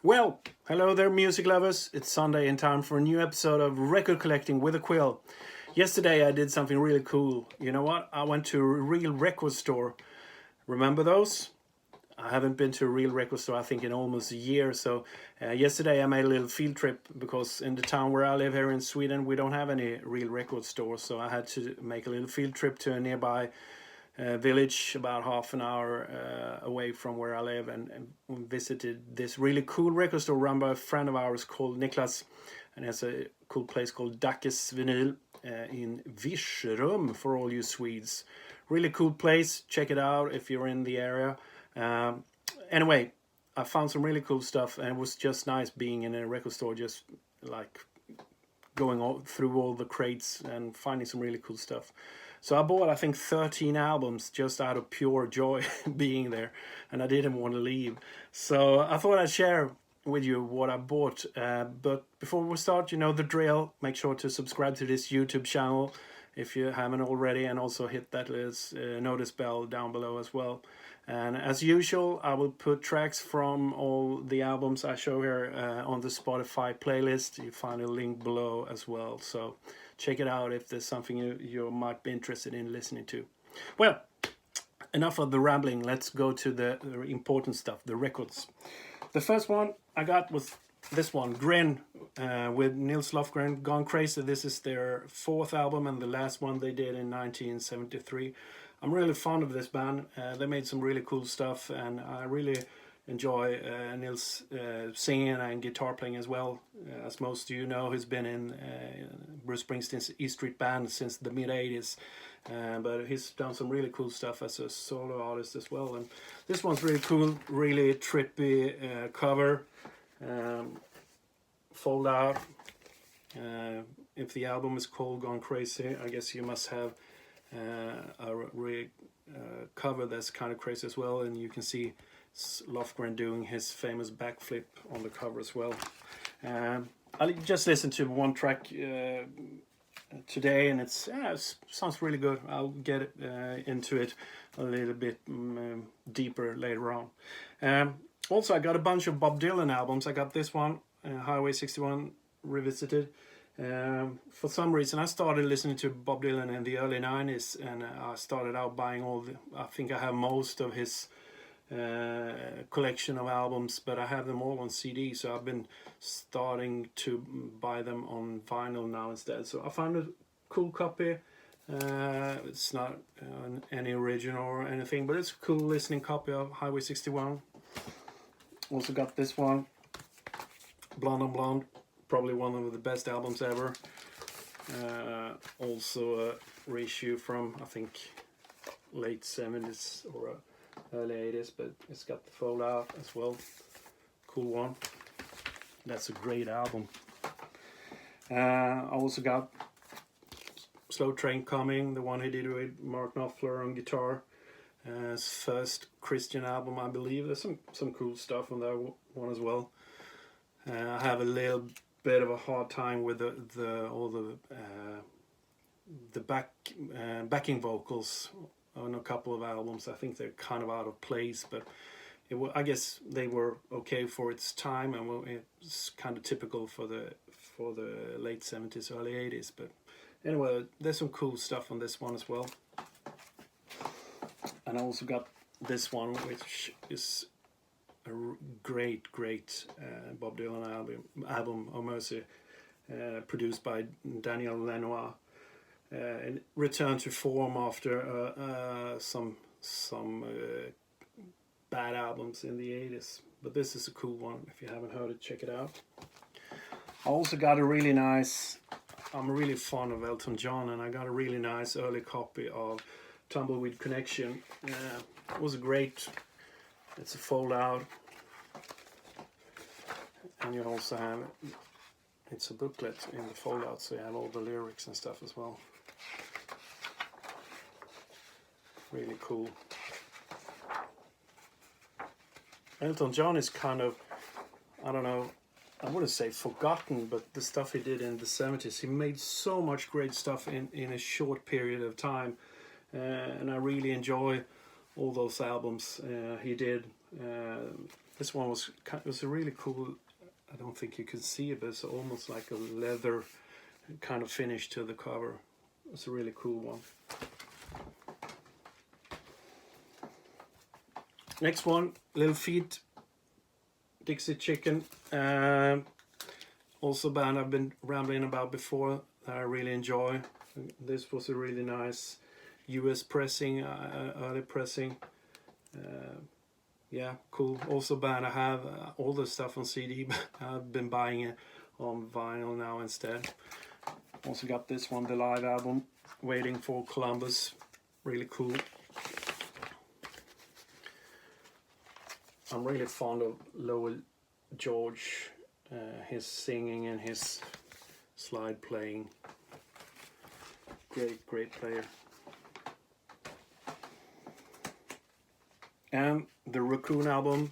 Well, hello there, music lovers. It's Sunday in time for a new episode of Record Collecting with a Quill. Yesterday I did something really cool. You know what? I went to a real record store. Remember those? I haven't been to a real record store, I think, in almost a year. So yesterday I made a little field trip because in the town where I live here in Sweden, we don't have any real record stores. So I had to make a little field trip to a nearby village about half an hour away from where I live, and visited this really cool record store run by a friend of ours called Niklas, and it's a cool place called Dackes Vinyl in Virserum for all you Swedes. Really cool place. Check it out if you're in the area. Anyway, I found some really cool stuff, and it was just nice being in a record store, just like going through all the crates and finding some really cool stuff. So I bought, I think, 13 albums just out of pure joy being there, and I didn't want to leave. So I thought I'd share with you what I bought. But before we start, you know the drill. Make sure to subscribe to this YouTube channel if you haven't already, and also hit that notice bell down below as well. And as usual, I will put tracks from all the albums I show here on the Spotify playlist. You find a link below as well. So check it out if there's something you might be interested in listening to. Well, enough of the rambling. Let's go to the important stuff, the records. The first one I got was this one, Grin, with Nils Lofgren, Gone Crazy. This is their fourth album and the last one they did in 1973. I'm really fond of this band. They made some really cool stuff, and I really enjoy Nils singing and guitar playing as well. As most of you know, he's been in Bruce Springsteen's E Street Band since the mid-80s. But he's done some really cool stuff as a solo artist as well. And this one's really cool, really trippy cover. Fold out. If the album is called Gone Crazy, I guess you must have a cover that's kind of crazy as well, and you can see Lofgren doing his famous backflip on the cover as well. I just listened to one track today, and it sounds really good. I'll get into it a little bit deeper later on. Also, I got a bunch of Bob Dylan albums. I got this one, Highway 61 Revisited. For some reason I started listening to Bob Dylan in the early 90s, and I started out buying I think I have most of his collection of albums, but I have them all on CD, so I've been starting to buy them on vinyl now instead. So I found a cool copy. It's not any original or anything, but it's a cool listening copy of Highway 61. Also got this one, Blonde on Blonde. Probably one of the best albums ever. Also a reissue from, I think, late 70s or early 80s, but it's got the fold out as well. Cool one. That's a great album. I also got Slow Train Coming, the one he did with Mark Knopfler on guitar. His first Christian album, I believe. There's some cool stuff on that one as well. I have a little bit of a hard time with all the backing vocals on a couple of albums. I think they're kind of out of place, but I guess they were okay for its time, and it's kind of typical for the late 70s, early 80s. But anyway, there's some cool stuff on this one as well. And I also got this one, which is a great Bob Dylan album of Mercy, produced by Daniel Lanois, and returned to form after some bad albums in the 80s. But this is a cool one. If you haven't heard it, check it out. I also got a really nice, I'm really fond of Elton John, and I got a really nice early copy of Tumbleweed Connection. It was it's a fold out, and you also have, it's a booklet in the fold out, so you have all the lyrics and stuff as well. Really cool. Elton John is kind of, I don't know, I wouldn't say forgotten, but the stuff he did in the 70s, he made so much great stuff in a short period of time. And I really enjoy all those albums he did. This one was a really cool. I don't think you can see it, but it's almost like a leather kind of finish to the cover. It's a really cool one. Next one, Little Feat, Dixie Chicken. Also a band I've been rambling about before that I really enjoy. This was a really nice US pressing, early pressing. Yeah, cool. Also band I have all the stuff on CD, but I've been buying it on vinyl now instead. Also got this one, the live album, Waiting for Columbus. Really cool. I'm really fond of Lowell George, his singing and his slide playing. Great player. And the Raccoon album,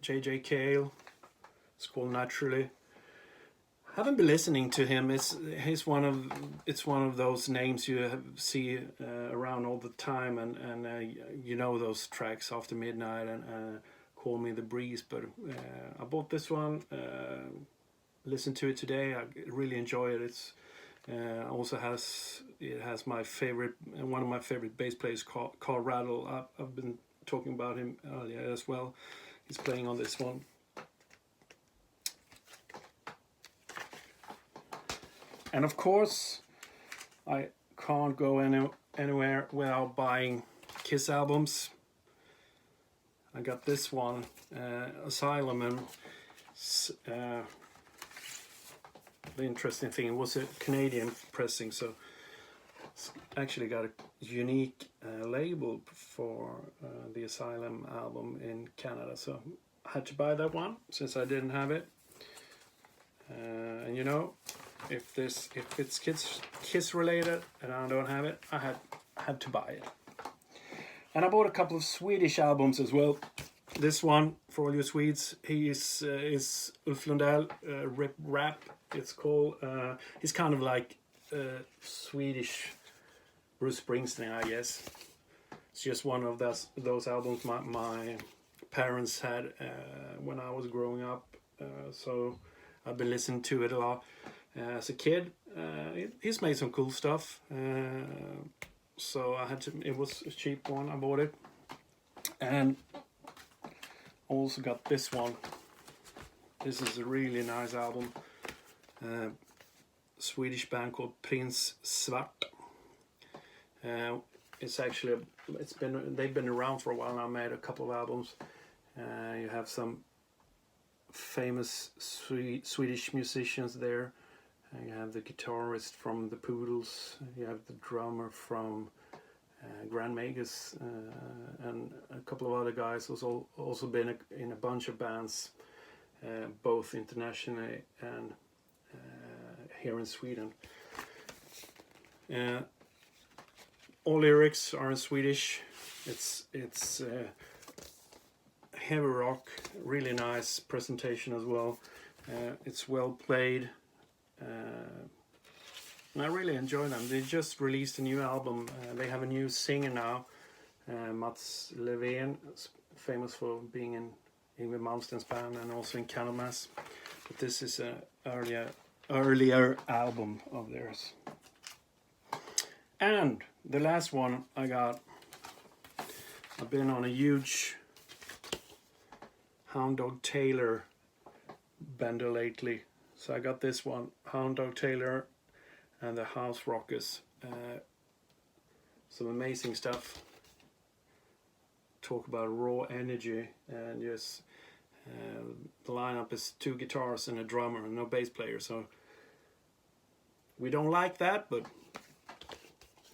J.J. Cale. It's called Naturally. Haven't been listening to him. It's one of those names you see around all the time, and you know those tracks, After Midnight and Call Me the Breeze. But I bought this one, listened to it today. I really enjoy it. It's also has my favorite, one of my favorite bass players, Carl Rattle. I've been talking about him earlier as well. He's playing on this one. And of course, I can't go anywhere without buying Kiss albums. I got this one, Asylum, and the interesting thing, it was a Canadian pressing, so it's actually got a unique label for the Asylum album in Canada. So I had to buy that one since I didn't have it. And you know, if it's Kiss related and I don't have it, I had to buy it. And I bought a couple of Swedish albums as well. This one, for all you Swedes, he is Ulf Lundell, Rap, it's called. He's kind of like Swedish Bruce Springsteen, I guess. It's just one of those albums my parents had when I was growing up. So I've been listening to it a lot. As a kid, he's made some cool stuff, so I had to. It was a cheap one. I bought it, and also got this one. This is a really nice album. Swedish band called Prince Svart. It's actually they've been around for a while now. Made a couple of albums. You have some famous Swedish musicians there. You have the guitarist from the Poodles, you have the drummer from Grand Magus, and a couple of other guys who's also been in a bunch of bands, both internationally and here in Sweden. All lyrics are in Swedish. It's heavy rock, really nice presentation as well. It's well played. And I really enjoy them. They just released a new album. They have a new singer now, Mats Levén, famous for being in Yngwie Malmsteen's band and also in Candlemass. But this is an earlier album of theirs. And the last one I got, I've been on a huge Hound Dog Taylor bender lately. So I got this one, Hound Dog Taylor and the House Rockers. Some amazing stuff. Talk about raw energy, and just the lineup is 2 guitars and a drummer and no bass player. So we don't like that, but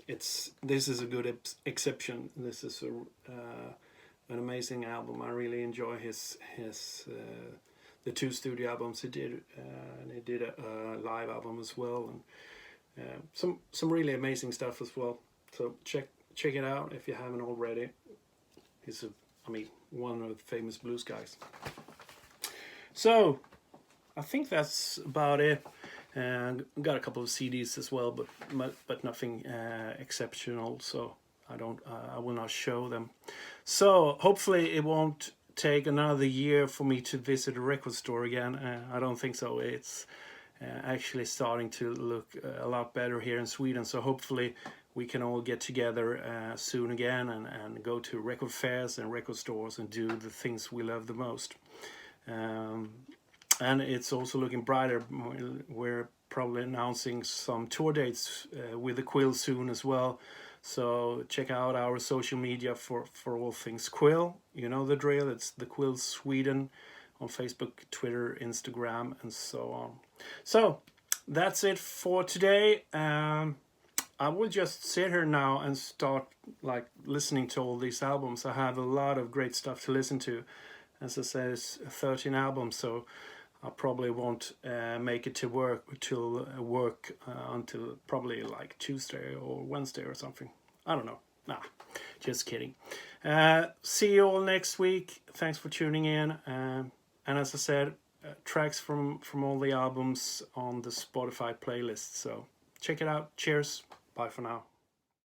this is a good exception. This is an amazing album. I really enjoy his the 2 studio albums he did, and he did a live album as well, and some really amazing stuff as well. So check it out if you haven't already. He's one of the famous blues guys. So I think that's about it. Got a couple of CDs as well, but nothing exceptional. So I will not show them. So hopefully it won't take another year for me to visit a record store again. I don't think so. It's actually starting to look a lot better here in Sweden, so hopefully we can all get together soon again and go to record fairs and record stores and do the things we love the most. And it's also looking brighter. We're probably announcing some tour dates with the QUILL soon as well. So check out our social media for all things QUILL. You know the drill. It's the QUILL Sweden on Facebook, Twitter, Instagram, and so on. So that's it for today. I will just sit here now and start like listening to all these albums. I have a lot of great stuff to listen to. As I said, it's 13 albums, so I probably won't make it to work until probably like Tuesday or Wednesday or something. I don't know. Nah, just kidding. See you all next week. Thanks for tuning in. And as I said, tracks from all the albums on the Spotify playlist. So check it out. Cheers. Bye for now.